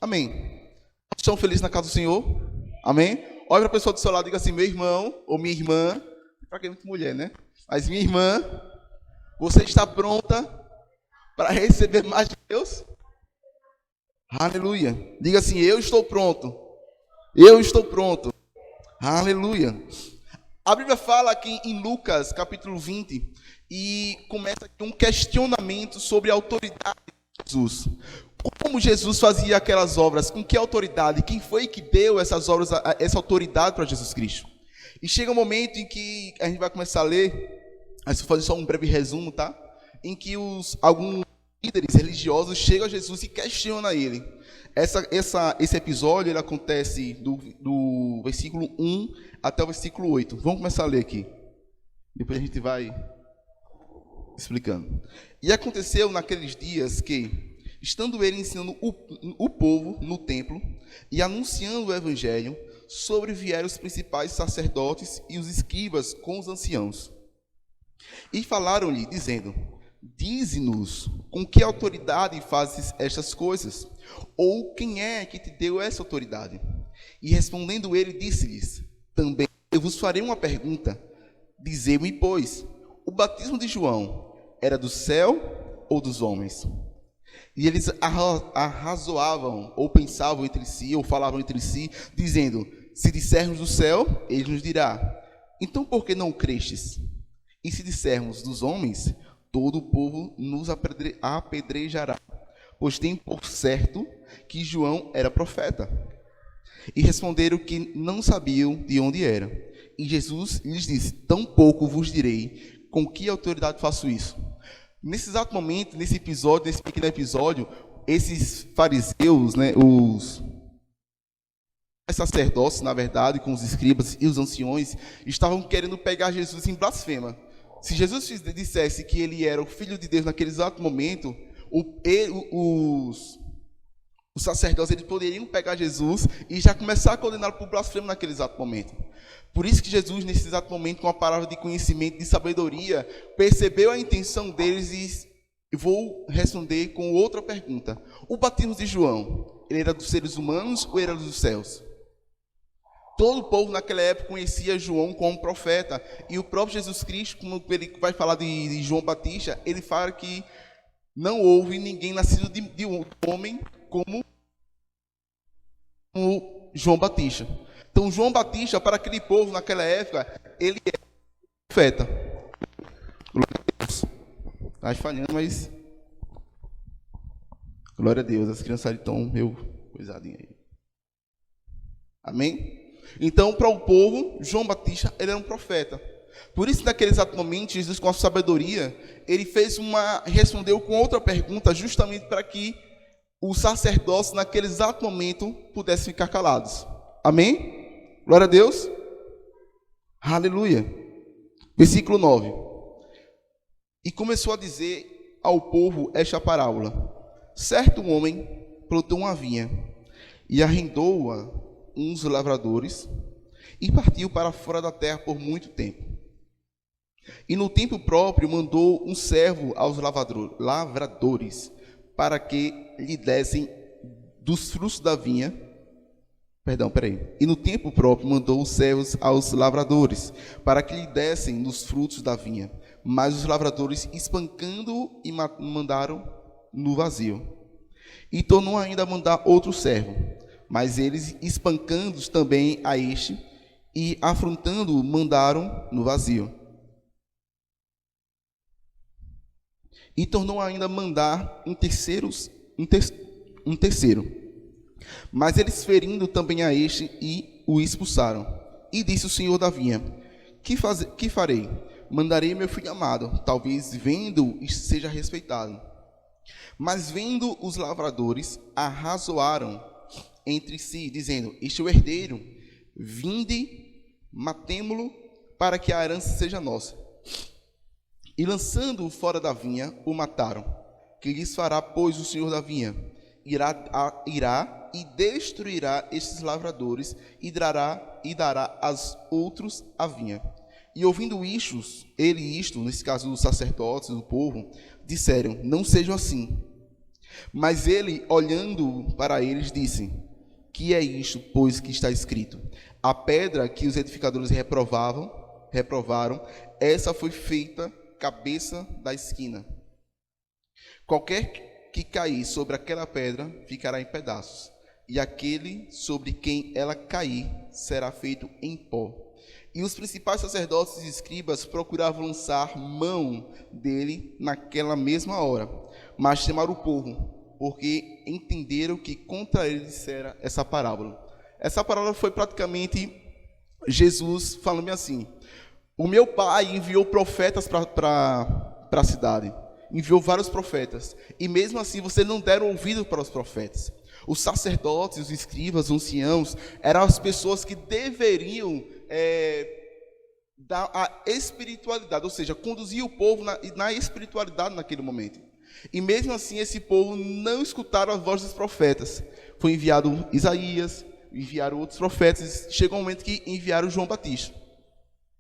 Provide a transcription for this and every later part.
Amém. Estão felizes na casa do Senhor? Amém? Olha para a pessoa do seu lado e diga assim, meu irmão ou minha irmã, para quem é muito mulher, né? Mas minha irmã, você está pronta para receber mais de Deus? Aleluia. Diga assim, eu estou pronto. Eu estou pronto. Aleluia. A Bíblia fala aqui em Lucas, capítulo 20, e começa aqui um questionamento sobre a autoridade de Jesus. Como Jesus fazia aquelas obras, com que autoridade, quem foi que deu essas obras, essa autoridade para Jesus Cristo? E chega um momento em que a gente vai começar a ler, mas vou fazer só um breve resumo, tá? Em que alguns líderes religiosos chegam a Jesus e questionam ele. Esse episódio ele acontece do versículo 1 até o versículo 8. Vamos começar a ler aqui. Depois a gente vai explicando. E aconteceu naqueles dias que, estando ele ensinando o povo no templo e anunciando o evangelho, sobrevieram os principais sacerdotes e os escribas com os anciãos. E falaram-lhe, dizendo, dize-nos com que autoridade fazes estas coisas? Ou quem é que te deu essa autoridade? E respondendo ele, disse-lhes, também eu vos farei uma pergunta. Dizei-me, pois, o batismo de João era do céu ou dos homens? E eles arrazoavam, ou pensavam entre si, ou falavam entre si, dizendo, se dissermos do céu, ele nos dirá, então por que não crestes? E se dissermos dos homens, todo o povo nos apedrejará, pois tem por certo que João era profeta. E responderam que não sabiam de onde era. E Jesus lhes disse, tampouco vos direi com que autoridade faço isso. Nesse exato momento, nesse pequeno episódio, esses fariseus, né, os sacerdotes, na verdade, com os escribas e os anciões, estavam querendo pegar Jesus em blasfema. Se Jesus dissesse que ele era o Filho de Deus naquele exato momento, os sacerdotes eles poderiam pegar Jesus e já começar a condená-lo por blasfema naquele exato momento. Por isso que Jesus, nesse exato momento, com a palavra de conhecimento, de sabedoria, percebeu a intenção deles e vou responder com outra pergunta. O batismo de João, ele era dos seres humanos ou era dos céus? Todo o povo naquela época conhecia João como profeta. E o próprio Jesus Cristo, quando ele vai falar de João Batista, ele fala que não houve ninguém nascido de um homem como João Batista. Então, João Batista, para aquele povo naquela época, ele era profeta. Glória a Deus. Está falhando, mas... Glória a Deus. As crianças estão meio coisadinhas aí. Amém? Então, para o povo, João Batista, ele era um profeta. Por isso, naquele exato momento, Jesus, com a sabedoria, ele respondeu com outra pergunta, justamente para que os sacerdotes, naquele exato momento, pudessem ficar calados. Amém? Glória a Deus. Aleluia. Versículo 9. E começou a dizer ao povo esta parábola. Certo homem plantou uma vinha e arrendou-a uns lavradores e partiu para fora da terra por muito tempo. E no tempo próprio mandou um servo aos lavradores para que lhe dessem dos frutos da vinha. E no tempo próprio mandou os servos aos lavradores para que lhe dessem dos frutos da vinha. Mas os lavradores, espancando-o, e mandaram no vazio. E tornou ainda a mandar outro servo. Mas eles, espancando também a este, e afrontando-o, mandaram no vazio. E tornou ainda a mandar um terceiro. Mas eles, ferindo também a este, e o expulsaram. E disse o senhor da vinha, que farei? Mandarei meu filho amado, talvez vendo seja respeitado. Mas vendo os lavradores, arrazoaram entre si, dizendo, este é o herdeiro, vinde, matemo-lo, para que a herança seja nossa. E lançando-o fora da vinha, o mataram. Que lhes fará, pois, o senhor da vinha? Irá e destruirá estes lavradores, e dará aos outros a vinha. E ouvindo isto, nesse caso os sacerdotes, do povo, disseram, não sejam assim. Mas ele, olhando para eles, disse: que é isto, pois, que está escrito? A pedra que os edificadores reprovaram, essa foi feita cabeça da esquina. Qualquer que cair sobre aquela pedra ficará em pedaços, e aquele sobre quem ela cair será feito em pó. E os principais sacerdotes e escribas procuravam lançar mão dele naquela mesma hora, mas chamaram o povo, porque entenderam que contra ele dissera essa parábola. Essa parábola foi praticamente Jesus falando assim: o meu pai enviou profetas para a cidade, enviou vários profetas, e mesmo assim vocês não deram ouvido para os profetas. Os sacerdotes, os escribas, os anciãos, eram as pessoas que deveriam dar a espiritualidade, ou seja, conduzir o povo na espiritualidade naquele momento. E mesmo assim, esse povo não escutaram a voz dos profetas. Foi enviado Isaías, enviaram outros profetas, chegou um momento que enviaram João Batista.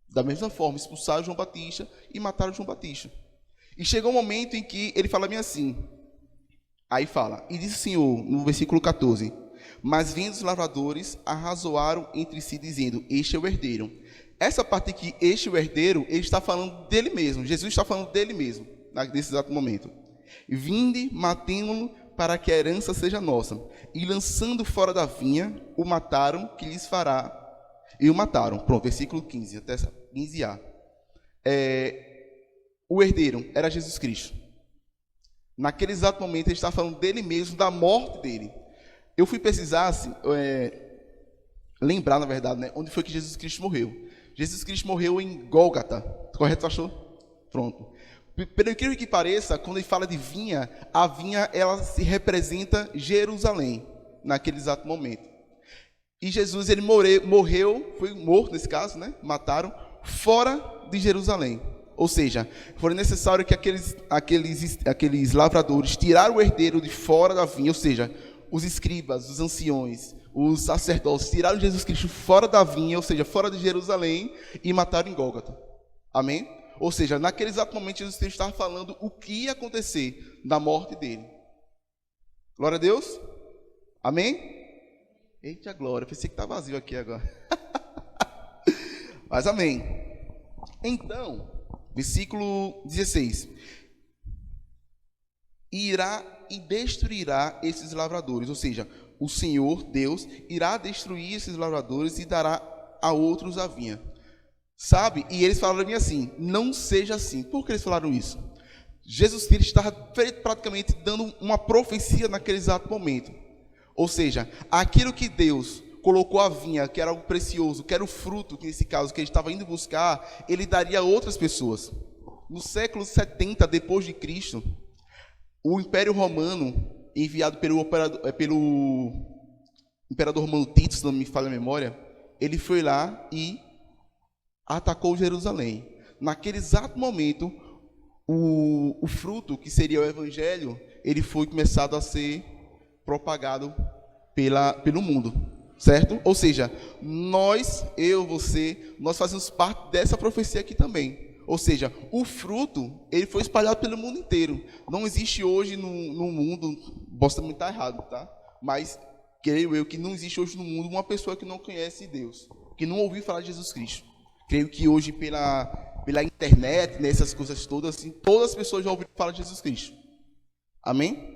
Da mesma forma, expulsaram João Batista e mataram João Batista. E chegou um momento em que ele fala bem assim, aí fala, e disse o Senhor, no versículo 14, mas vindo os lavradores, arrazoaram entre si, dizendo, este é o herdeiro. Essa parte aqui, este é o herdeiro, ele está falando dele mesmo, Jesus está falando dele mesmo, nesse exato momento. Vinde, matemo-lo, para que a herança seja nossa. E lançando fora da vinha, o mataram, que lhes fará. E o mataram. Pronto, versículo 15, até 15a. O herdeiro era Jesus Cristo. Naquele exato momento, ele está falando dele mesmo, da morte dele. Eu fui pesquisar, assim, lembrar, na verdade, né, onde foi que Jesus Cristo morreu. Jesus Cristo morreu em Gólgota. Correto, achou? Pronto. Pelo incrível que pareça, quando ele fala de vinha, a vinha ela se representa Jerusalém, naquele exato momento. E Jesus ele morreu, foi morto nesse caso, né? Mataram fora de Jerusalém. Ou seja, foi necessário que aqueles lavradores tiraram o herdeiro de fora da vinha, ou seja, os escribas, os anciões, os sacerdotes tiraram Jesus Cristo fora da vinha, ou seja, fora de Jerusalém, e mataram em Gólgota. Amém? Ou seja, naquele exato momento, Jesus Cristo estava falando o que ia acontecer da morte dele. Glória a Deus. Amém? Eita glória, pensei que está vazio aqui agora. Mas amém. Então, versículo 16. Irá e destruirá esses lavradores. Ou seja, o Senhor, Deus, irá destruir esses lavradores e dará a outros a vinha. Sabe? E eles falaram assim, não seja assim. Por que eles falaram isso? Jesus Cristo estava praticamente dando uma profecia naquele exato momento. Ou seja, aquilo que Deus colocou a vinha, que era algo precioso, que era o fruto, que nesse caso, que ele estava indo buscar, ele daria a outras pessoas. No século 70 depois de Cristo, o Império Romano, enviado pelo Imperador Romano Tito, se não me falha a memória, ele foi lá e atacou Jerusalém. Naquele exato momento, o fruto, que seria o Evangelho, ele foi começado a ser propagado pelo mundo, certo? Ou seja, você, nós fazemos parte dessa profecia aqui também. Ou seja, o fruto, ele foi espalhado pelo mundo inteiro. Não existe hoje no mundo, posso também estar errado, tá? Mas creio eu que não existe hoje no mundo uma pessoa que não conhece Deus, que não ouviu falar de Jesus Cristo. Creio que hoje, pela internet, nessas coisas todas, assim, todas as pessoas já ouviram falar de Jesus Cristo. Amém?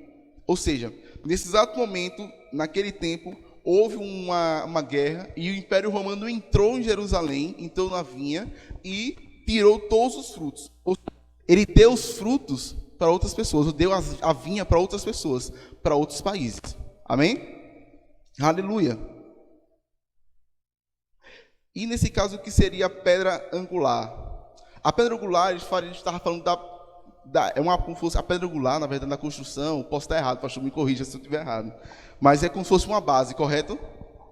Ou seja, nesse exato momento, naquele tempo, houve uma guerra e o Império Romano entrou em Jerusalém, entrou na vinha e tirou todos os frutos. Ele deu os frutos para outras pessoas, deu a vinha para outras pessoas, para outros países. Amém? Aleluia. E nesse caso, o que seria a pedra angular? A pedra angular, a gente estava falando a pedra angular, na verdade, na construção, posso estar errado, pastor, me corrija se eu estiver errado, mas é como se fosse uma base, correto?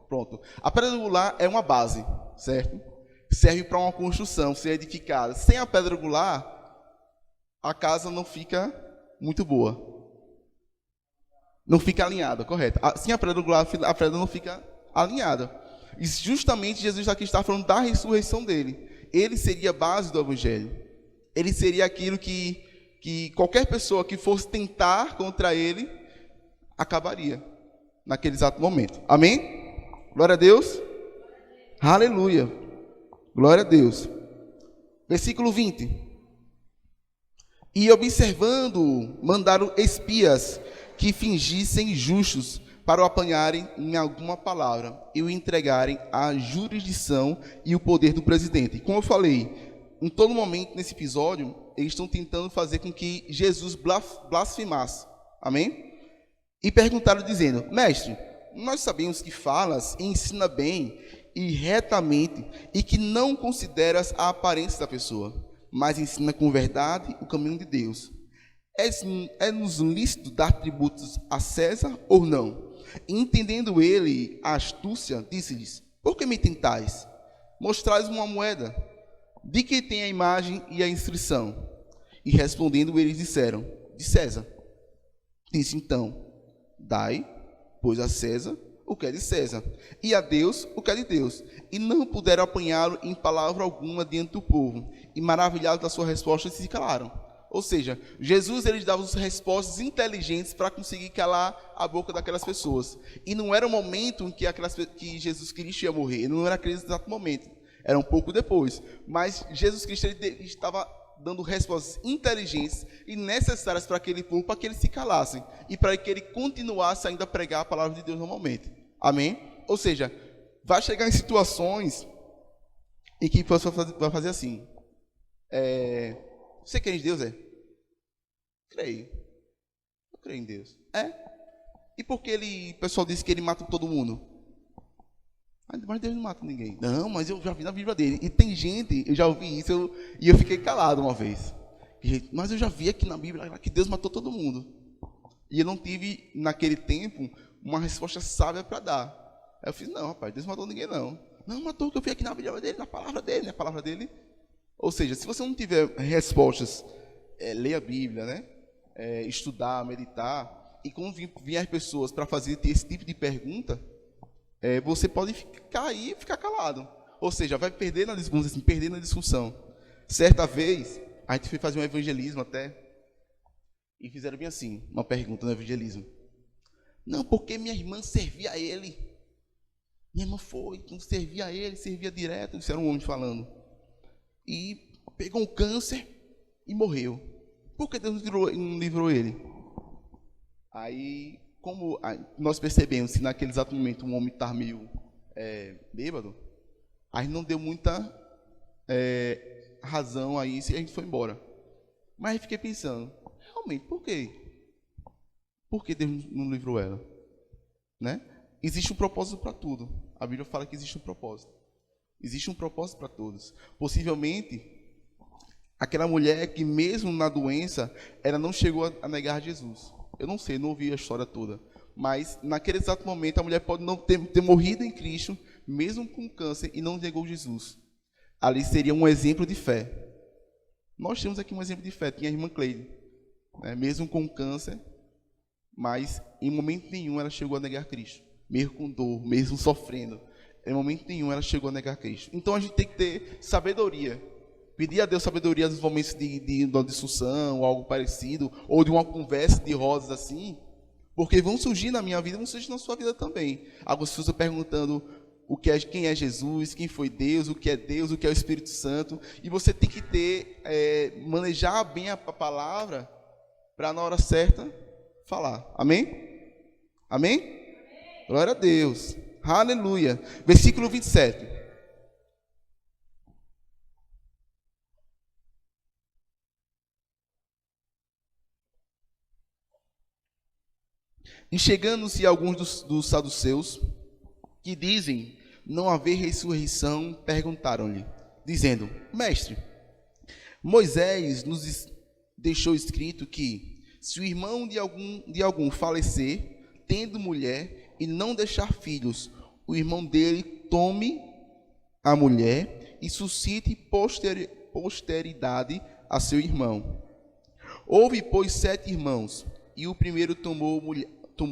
Pronto. A pedra angular é uma base, certo? Serve para uma construção ser edificada. Sem a pedra angular, a casa não fica muito boa. Não fica alinhada, correto? Sem a pedra angular, a pedra não fica alinhada. E justamente Jesus aqui está falando da ressurreição dele. Ele seria a base do Evangelho. Ele seria aquilo que qualquer pessoa que fosse tentar contra ele acabaria naquele exato momento. Amém? Glória a Deus. Aleluia. Glória a Deus. Versículo 20. E observando, mandaram espias que fingissem justos para o apanharem em alguma palavra e o entregarem à jurisdição e o poder do presidente. Como eu falei, em todo momento nesse episódio, eles estão tentando fazer com que Jesus blasfemasse. Amém? E perguntaram dizendo: Mestre, nós sabemos que falas e ensina bem e retamente e que não consideras a aparência da pessoa, mas ensina com verdade o caminho de Deus. É-nos lícito dar tributos a César ou não? E entendendo ele a astúcia, disse-lhes: Por que me tentais? Mostrais uma moeda. De que tem a imagem e a inscrição? E respondendo, eles disseram: De César. Disse então: Dai, pois a César o que é de César, e a Deus o que é de Deus. E não puderam apanhá-lo em palavra alguma diante do povo. E maravilhados da sua resposta, se calaram. Ou seja, Jesus ele dava as respostas inteligentes para conseguir calar a boca daquelas pessoas. E não era o momento em que Jesus Cristo ia morrer, não era aquele exato momento, era um pouco depois. Mas Jesus Cristo ele estava dando respostas inteligentes e necessárias para aquele povo, para que eles se calassem e para que ele continuasse ainda a pregar a palavra de Deus normalmente. Amém? Ou seja, vai chegar em situações em que você vai fazer assim: você crê em Deus? Creio. Eu creio em Deus. E por que o pessoal disse que ele mata todo mundo? Mas Deus não mata ninguém. Não, mas eu já vi na Bíblia dele. E tem gente, eu já ouvi isso, e eu fiquei calado uma vez. Mas eu já vi aqui na Bíblia que Deus matou todo mundo. E eu não tive, naquele tempo, uma resposta sábia para dar. Aí eu fiz: não, rapaz, Deus não matou ninguém, não. Não, matou o que eu vi aqui na Bíblia dele, na palavra dele. Ou seja, se você não tiver respostas, leia a Bíblia, né? Estudar, meditar. E quando vier as pessoas para fazer esse tipo de pergunta, você pode ficar calado. Ou seja, vai perder perder na discussão. Certa vez, a gente foi fazer um evangelismo até, e fizeram bem assim, uma pergunta no evangelismo. Não, porque minha irmã servia a ele. Minha irmã não servia a ele, servia direto. Isso era um homem falando. E pegou um câncer e morreu. Por que Deus não livrou ele? Aí, como nós percebemos que naquele exato momento um homem está meio bêbado, aí não deu muita razão a isso e a gente foi embora. Mas aí fiquei pensando: realmente, por quê? Por que Deus não livrou ela? Né? Existe um propósito para tudo. A Bíblia fala que existe um propósito. Existe um propósito para todos. Possivelmente, aquela mulher que mesmo na doença, ela não chegou a negar Jesus. Eu não sei, não ouvi a história toda. Mas naquele exato momento, a mulher pode não ter morrido em Cristo, mesmo com câncer, e não negou Jesus. Ali seria um exemplo de fé. Nós temos aqui um exemplo de fé. Tinha a irmã Cleide, né? Mesmo com câncer, mas em momento nenhum ela chegou a negar Cristo. Mesmo com dor, mesmo sofrendo, em momento nenhum ela chegou a negar Cristo. Então a gente tem que ter sabedoria. Pedir a Deus sabedoria nos momentos de uma discussão, ou algo parecido, ou de uma conversa de rosas assim, porque vão surgir na minha vida, vão surgir na sua vida também. Algumas pessoas perguntando quem é Jesus, quem foi Deus, o que é o Espírito Santo, e você tem que manejar bem a palavra para na hora certa falar. Amém? Amém? Glória a Deus. Aleluia. Versículo 27. E chegando-se alguns dos saduceus, que dizem não haver ressurreição, perguntaram-lhe, dizendo: Mestre, Moisés nos deixou escrito que, se o irmão de algum falecer, tendo mulher, e não deixar filhos, o irmão dele tome a mulher e suscite posteridade a seu irmão. Houve, pois, 7 irmãos, e o primeiro tomou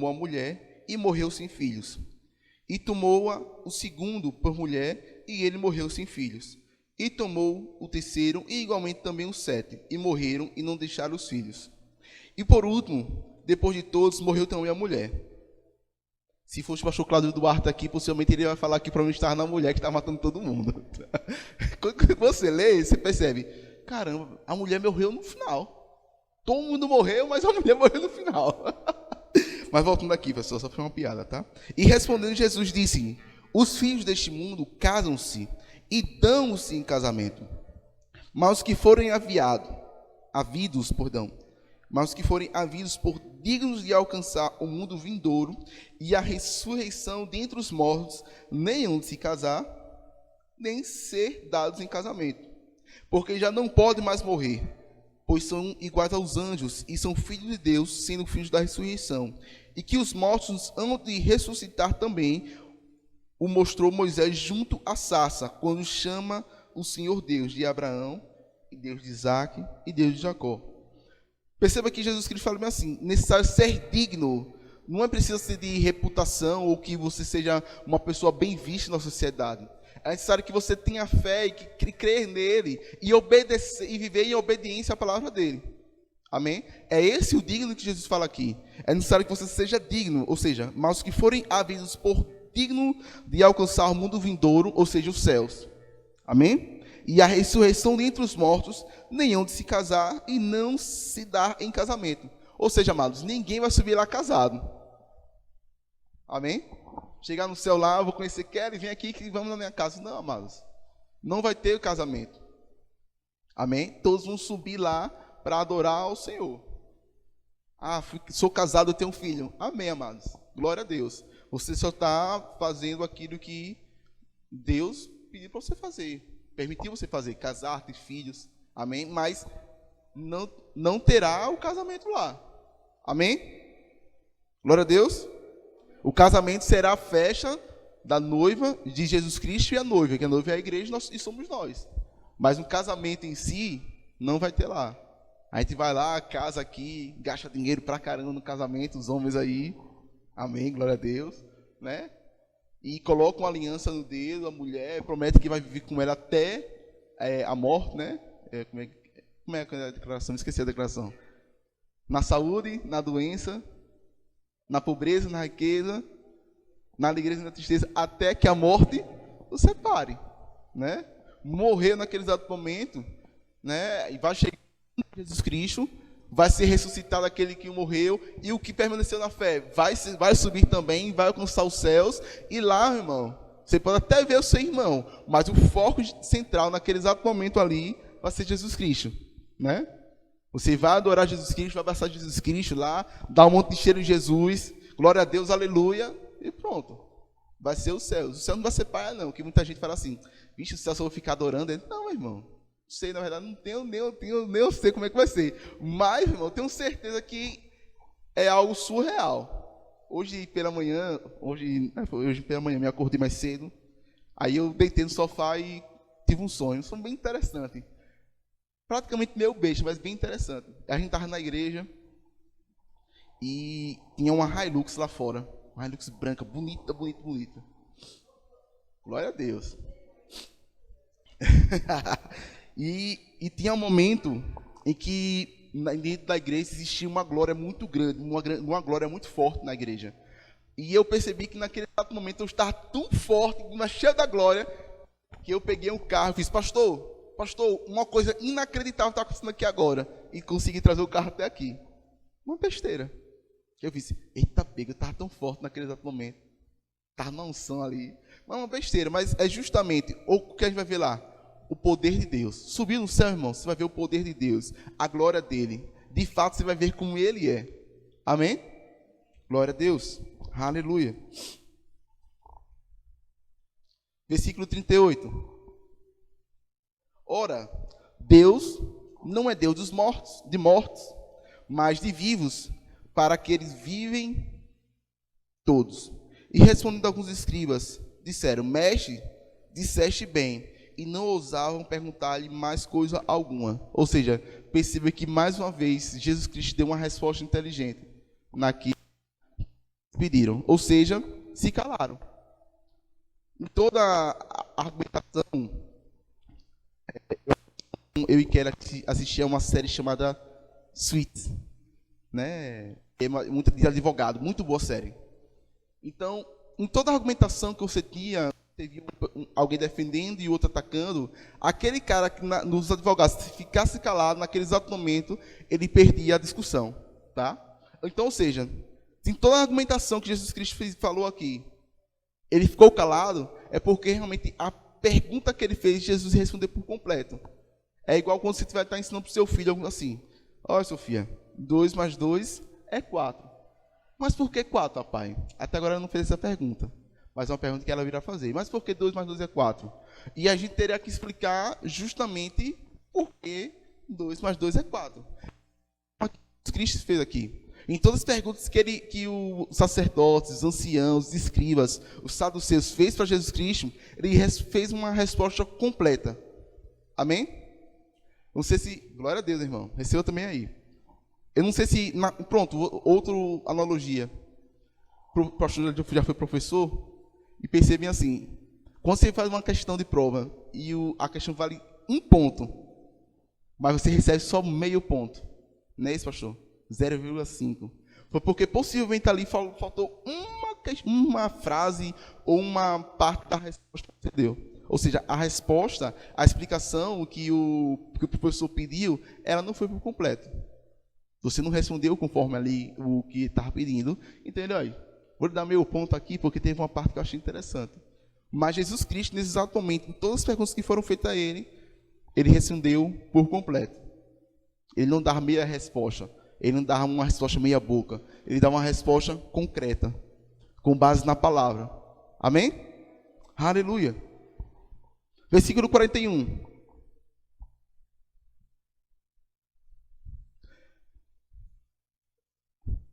a mulher e morreu sem filhos. E tomou-a o segundo por mulher, e ele morreu sem filhos. E tomou o terceiro, e igualmente também os 7, e morreram e não deixaram os filhos. E por último, depois de todos, morreu também a mulher. Se fosse o pastor Cláudio Duarte aqui, possivelmente ele vai falar que provavelmente estava na mulher que estava matando todo mundo. Quando você lê, você percebe, caramba, a mulher morreu no final. Todo mundo morreu, mas a mulher morreu no final. Mas voltando aqui, pessoal, só foi uma piada, tá? E respondendo, Jesus disse, os filhos deste mundo casam-se e dão-se em casamento. Mas os que forem havidos por dignos de alcançar o mundo vindouro e a ressurreição dentre os mortos, nem hão de se casar, nem ser dados em casamento, porque já não podem mais morrer, pois são iguais aos anjos e são filhos de Deus, sendo filhos da ressurreição, e que os mortos hão de ressuscitar também, o mostrou Moisés junto à sarça, quando chama o Senhor Deus de Abraão, e Deus de Isaque e Deus de Jacó. Perceba que Jesus Cristo fala bem assim, necessário ser digno, não é preciso ser de reputação ou que você seja uma pessoa bem vista na sociedade. É necessário que você tenha fé e que crer nele e obedecer e viver em obediência à palavra dele. Amém? É esse o digno que Jesus fala aqui. É necessário que você seja digno, ou seja, mas os que forem havidos por digno de alcançar o mundo vindouro, ou seja, os céus. Amém? E a ressurreição dentre os mortos, nenhum de se casar e não se dar em casamento. Ou seja, amados, ninguém vai subir lá casado. Amém? Chegar no céu lá, eu vou conhecer Kelly, vem aqui que vamos na minha casa. Não, amados. Não vai ter o casamento. Amém? Todos vão subir lá para adorar ao Senhor. Ah, sou casado, eu tenho um filho. Amém, amados. Glória a Deus. Você só está fazendo aquilo que Deus pediu para você fazer. Permitiu você fazer, casar, ter filhos, amém? Mas não terá o casamento lá, amém? Glória a Deus. O casamento será a festa da noiva de Jesus Cristo e a noiva, que a noiva é a igreja e somos nós. Mas o casamento em si não vai ter lá. A gente vai lá, casa aqui, gasta dinheiro pra caramba no casamento, os homens aí, amém, glória a Deus, né? E coloca uma aliança no dedo, a mulher promete que vai viver com ela até a morte, né? Como é a declaração? Esqueci a declaração. Na saúde, na doença, na pobreza, na riqueza, na alegria e na tristeza, até que a morte o separe, né? Morrer naquele exato momento, né? E vai chegar Jesus Cristo, vai ser ressuscitado aquele que morreu, e o que permaneceu na fé vai subir também, vai alcançar os céus, e lá, irmão, você pode até ver o seu irmão, mas o foco central naquele exato momento ali vai ser Jesus Cristo, né? Você vai adorar Jesus Cristo, vai abraçar Jesus Cristo lá, dar um monte de cheiro em Jesus, glória a Deus, aleluia, e pronto. Vai ser os céus. O céu não vai ser paia não, que muita gente fala assim, vixe, o céu só vou ficar adorando ele. Não, irmão. Sei, na verdade, não tenho, nem eu sei como é que vai ser. Mas, irmão, tenho certeza que é algo surreal. Hoje pela manhã, me acordei mais cedo. Aí eu deitei no sofá e tive um sonho. Um sonho bem interessante. Praticamente meio besta, mas bem interessante. A gente estava na igreja e tinha uma Hilux lá fora. Uma Hilux branca, bonita, bonita, bonita. Glória a Deus. E tinha um momento em que dentro da igreja existia uma glória muito grande, uma glória muito forte na igreja. E eu percebi que naquele exato momento eu estava tão forte, cheio da glória, que eu peguei um carro e fiz, pastor, uma coisa inacreditável está acontecendo aqui agora. E consegui trazer o carro até aqui. Uma besteira. Eu disse, eita pega, eu estava tão forte naquele exato momento. Estava na unção ali. Mas uma besteira, mas é justamente o que a gente vai ver lá. O poder de Deus. Subir no céu, irmão, você vai ver o poder de Deus, a glória dele. De fato, você vai ver como ele é. Amém? Glória a Deus. Aleluia. Versículo 38. Ora, Deus não é Deus dos mortos, mas de vivos, para que eles vivem todos. E respondendo alguns escribas, disseram, mestre, disseste bem, e não ousavam perguntar-lhe mais coisa alguma. Ou seja, perceba que mais uma vez Jesus Cristo deu uma resposta inteligente naquilo que pediram. Ou seja, se calaram. Em toda a argumentação, eu e Kelly assisti a uma série chamada Suits, né? muito de advogado, muito boa série. Então, em toda a argumentação que você tinha, teve alguém defendendo e outro atacando, aquele cara que nos advogados, se ficasse calado naquele exato momento, ele perdia a discussão, tá? Então, ou seja, em toda a argumentação que Jesus Cristo falou aqui, ele ficou calado, é porque realmente a pergunta que ele fez, Jesus respondeu por completo. É igual quando você vai estar ensinando para o seu filho algo assim: olha, Sofia, 2 mais 2 é 4. Mas por que 4, papai? Até agora ela não fez essa pergunta. Mas é uma pergunta que ela virá fazer. Mas por que 2 mais 2 é 4? E a gente teria que explicar justamente por que 2 mais 2 é 4. O que Cristo fez aqui. Em todas as perguntas que os sacerdotes, os anciãos, os escribas, os saduceus fez para Jesus Cristo, ele fez uma resposta completa. Amém? Não sei se... Glória a Deus, irmão. Receba também aí. Eu não sei se... Pronto, outra analogia. O pastor já foi professor e percebem assim, quando você faz uma questão de prova e a questão vale 1 ponto, mas você recebe só meio ponto. Não é isso, pastor? 0,5. Foi porque possivelmente ali faltou uma frase ou uma parte da resposta que você deu. Ou seja, a resposta, a explicação que o professor pediu, ela não foi por completo. Você não respondeu conforme ali o que estava pedindo. Entendeu aí? Vou dar meio ponto aqui, porque teve uma parte que eu achei interessante. Mas Jesus Cristo, nesse exato momento, em todas as perguntas que foram feitas a ele respondeu por completo. Ele não dava meia resposta. Ele não dava uma resposta meia boca. Ele dava uma resposta concreta, com base na palavra. Amém? Aleluia. Versículo 41.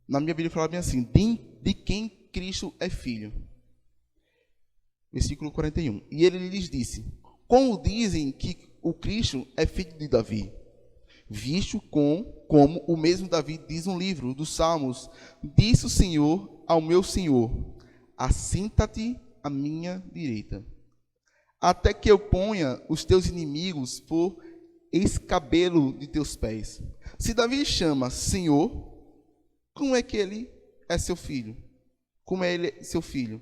Na minha Bíblia fala bem assim: de quem Cristo é filho. Versículo 41. E ele lhes disse: como dizem que o Cristo é filho de Davi? Visto como o mesmo Davi diz no livro dos Salmos: disse o Senhor ao meu Senhor: assenta-te à minha direita, até que eu ponha os teus inimigos por escabelo de teus pés. Se Davi chama Senhor, como é que ele é seu filho? Como é ele seu filho?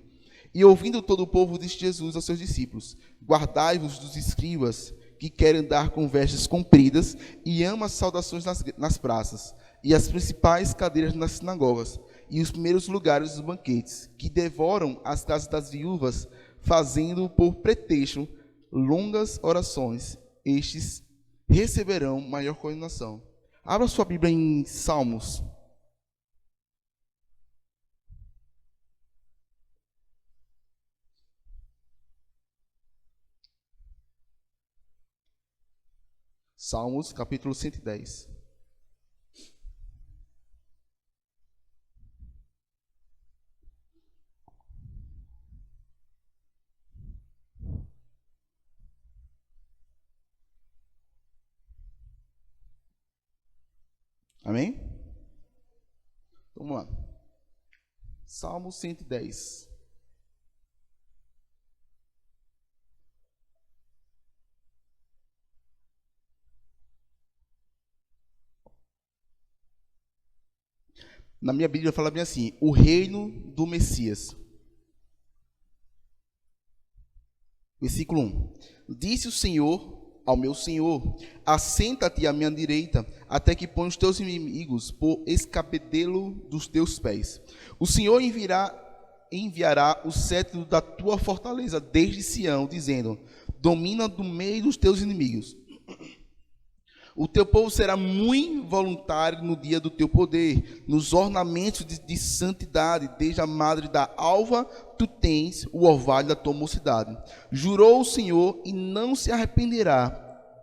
E ouvindo todo o povo, disse Jesus aos seus discípulos: guardai-vos dos escribas, que querem andar com vestes compridas e amam as saudações nas praças, e as principais cadeiras nas sinagogas, e os primeiros lugares dos banquetes, que devoram as casas das viúvas, fazendo por pretexto longas orações. Estes receberão maior condenação. Abra sua Bíblia em Salmos. Salmos, capítulo 110. Amém? Vamos lá. Salmo 110. Na minha Bíblia fala bem assim: o reino do Messias. Versículo 1. Disse o Senhor ao meu Senhor: assenta-te à minha direita, até que ponha os teus inimigos por escabedelo dos teus pés. O Senhor enviará o cetro da tua fortaleza desde Sião, dizendo: domina do meio dos teus inimigos. O teu povo será muito voluntário no dia do teu poder, nos ornamentos de santidade, desde a madre da alva, tu tens o orvalho da tua mocidade. Jurou o Senhor e não se arrependerá.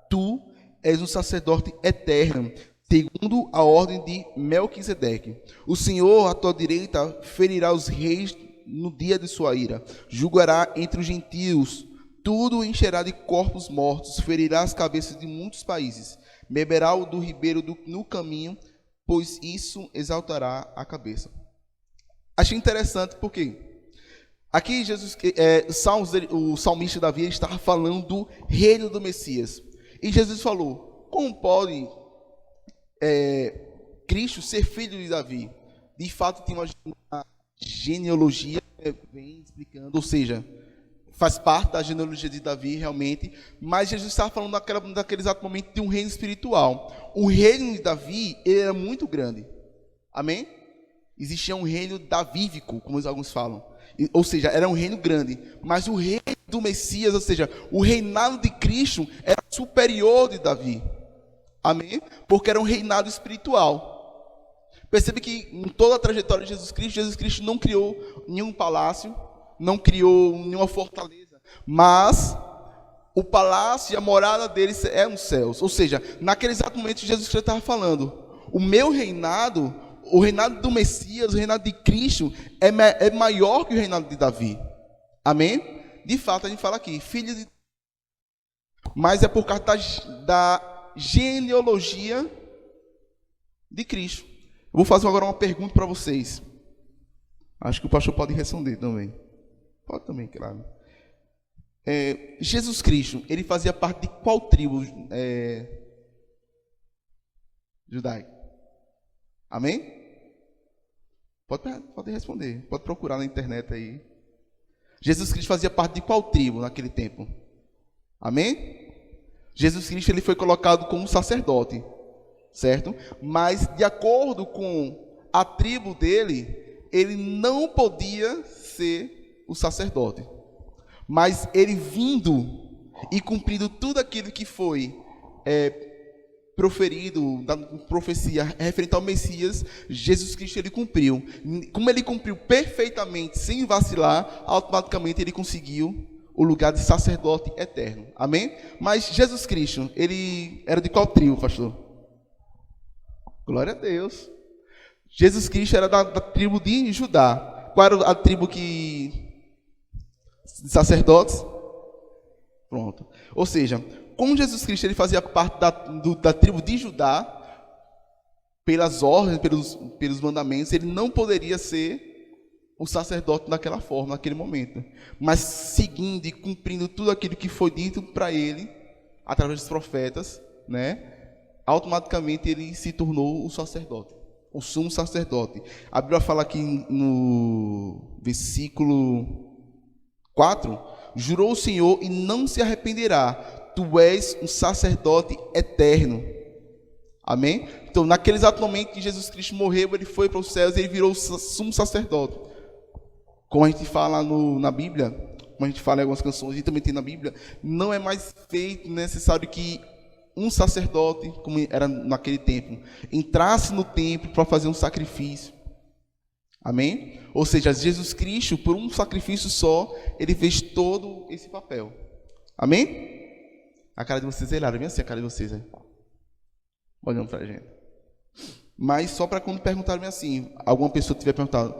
Tu és um sacerdote eterno, segundo a ordem de Melquisedeque. O Senhor, à tua direita, ferirá os reis no dia de sua ira. Julgará entre os gentios, tudo encherá de corpos mortos, ferirá as cabeças de muitos países. Beberá o do ribeiro no caminho, pois isso exaltará a Achei interessante porque aqui o salmista Davi estava falando do reino do Messias. E Jesus falou: como pode Cristo ser filho de Davi? De fato, tem uma genealogia que vem explicando, ou seja, faz parte da genealogia de Davi, realmente, mas Jesus estava falando naquele exato momento de um reino espiritual. O reino de Davi, ele era muito grande. Amém? Existia um reino davívico, como alguns falam. Ou seja, era um reino grande. Mas o reino do Messias, ou seja, o reinado de Cristo, era superior de Davi. Amém? Porque era um reinado espiritual. Percebe que em toda a trajetória de Jesus Cristo não criou nenhum palácio, não criou nenhuma fortaleza, mas o palácio e a morada deles é nos céus. Ou seja, naquele exato momento Jesus Cristo estava falando, o meu reinado, o reinado do Messias, o reinado de Cristo é maior que o reinado de Davi. Amém? De fato, a gente fala aqui, filho de... Mas é por causa da genealogia de Cristo. Eu vou fazer agora uma pergunta para vocês. Acho que o pastor pode responder também. Pode também, claro. Jesus Cristo, ele fazia parte de qual tribo judaica? Amém? Pode responder. Pode procurar na internet aí. Jesus Cristo fazia parte de qual tribo naquele tempo? Amém? Jesus Cristo, ele foi colocado como um sacerdote, certo? Mas de acordo com a tribo dele, ele não podia ser o sacerdote. Mas ele vindo e cumprindo tudo aquilo que foi proferido da profecia referente ao Messias, Jesus Cristo ele cumpriu. Como ele cumpriu perfeitamente, sem vacilar, automaticamente ele conseguiu o lugar de sacerdote eterno. Amém? Mas Jesus Cristo, ele era de qual tribo, pastor? Glória a Deus. Jesus Cristo era da tribo de Judá. Qual era a tribo de sacerdotes? Pronto. Ou seja, como Jesus Cristo ele fazia parte da tribo de Judá, pelas ordens, pelos mandamentos, ele não poderia ser o sacerdote daquela forma, naquele momento. Mas seguindo e cumprindo tudo aquilo que foi dito para ele, através dos profetas, né? Automaticamente ele se tornou o sacerdote, o sumo sacerdote. A Bíblia fala aqui no versículo 4, jurou o Senhor e não se arrependerá, tu és um sacerdote eterno. Amém? Então, naquele exato momento que Jesus Cristo morreu, ele foi para os céus e ele virou o sumo sacerdote. Como a gente fala na Bíblia, como a gente fala em algumas canções, e também tem na Bíblia, não é mais feito necessário que um sacerdote, como era naquele tempo, entrasse no templo para fazer um sacrifício. Amém? Ou seja, Jesus Cristo, por um sacrifício só, ele fez todo esse papel. Amém? A cara de vocês é hilada, vem assim a cara de vocês, né? Olhando para a gente. Mas só para quando perguntarem assim, alguma pessoa tiver perguntado,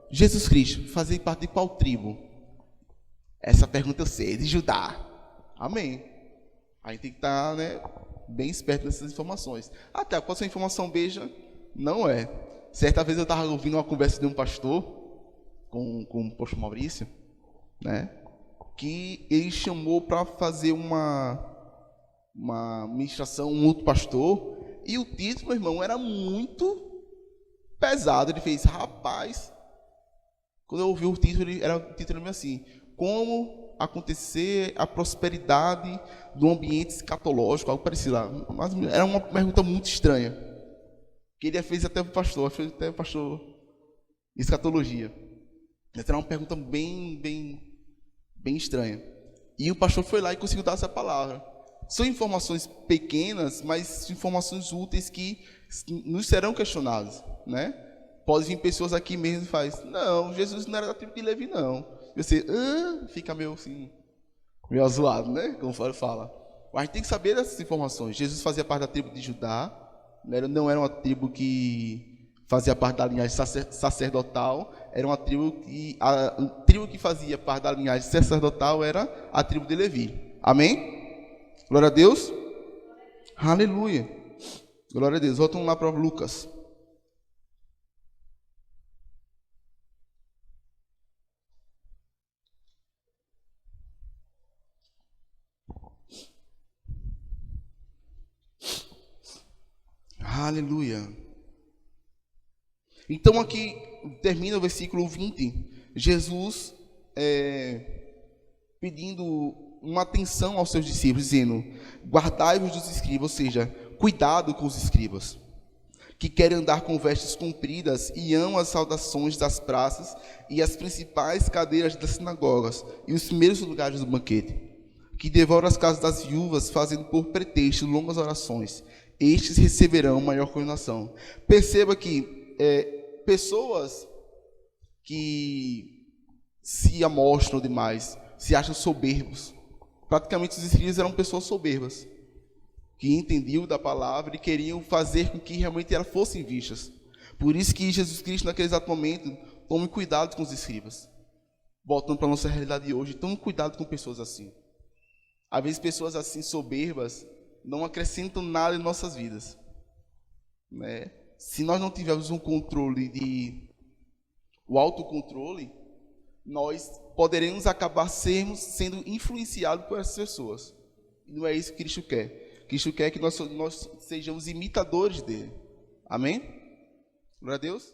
Jesus Cristo, fazia parte de qual tribo? Essa pergunta eu sei, de Judá. Amém? A gente tem que estar, né, bem esperto nessas informações. Até qual essa informação beija? Não é. Certa vez eu estava ouvindo uma conversa de um pastor, com o pastor Maurício, né, que ele chamou para fazer uma ministração, um outro pastor, e o título, meu irmão, era muito pesado. Ele fez, rapaz, quando eu ouvi o título, era um título assim, como acontecer a prosperidade do ambiente escatológico, algo parecido lá. Mas era uma pergunta muito estranha, que ele fez até o pastor, fez até o pastor escatologia. Essa era uma pergunta bem estranha. E o pastor foi lá e conseguiu dar essa palavra. São informações pequenas, mas informações úteis que nos serão questionadas, né? Pode vir pessoas aqui mesmo e faz, não, Jesus não era da tribo de Levi, não. E você, fica meio assim, meio azoado, né? Como fala. Mas a gente tem que saber dessas informações. Jesus fazia parte da tribo de Judá, não era uma tribo que fazia parte da linhagem sacerdotal, era uma tribo que a tribo que fazia parte da linhagem sacerdotal era a tribo de Levi. Amém? Glória a Deus. Aleluia. Glória a Deus. Voltamos lá para Lucas. Aleluia. Então aqui termina o versículo 20, Jesus pedindo uma atenção aos seus discípulos, dizendo: guardai-vos dos escribas, ou seja, cuidado com os escribas, que querem andar com vestes compridas e amam as saudações das praças e as principais cadeiras das sinagogas e os primeiros lugares do banquete, que devoram as casas das viúvas, fazendo por pretexto longas orações. Estes receberão maior condenação. Perceba que pessoas que se amostram demais, se acham soberbos. Praticamente os escribas eram pessoas soberbas, que entendiam da palavra e queriam fazer com que realmente elas fossem vistas. Por isso que Jesus Cristo, naquele exato momento, tome cuidado com os escribas. Voltando para a nossa realidade de hoje, tome cuidado com pessoas assim. Às vezes, pessoas assim, soberbas, não acrescentam nada em nossas vidas, né? Se nós não tivermos um controle, o autocontrole, nós poderemos acabar sendo influenciados por essas pessoas. E não é isso que Cristo quer. Cristo quer que nós sejamos imitadores dele. Amém? Glória a Deus.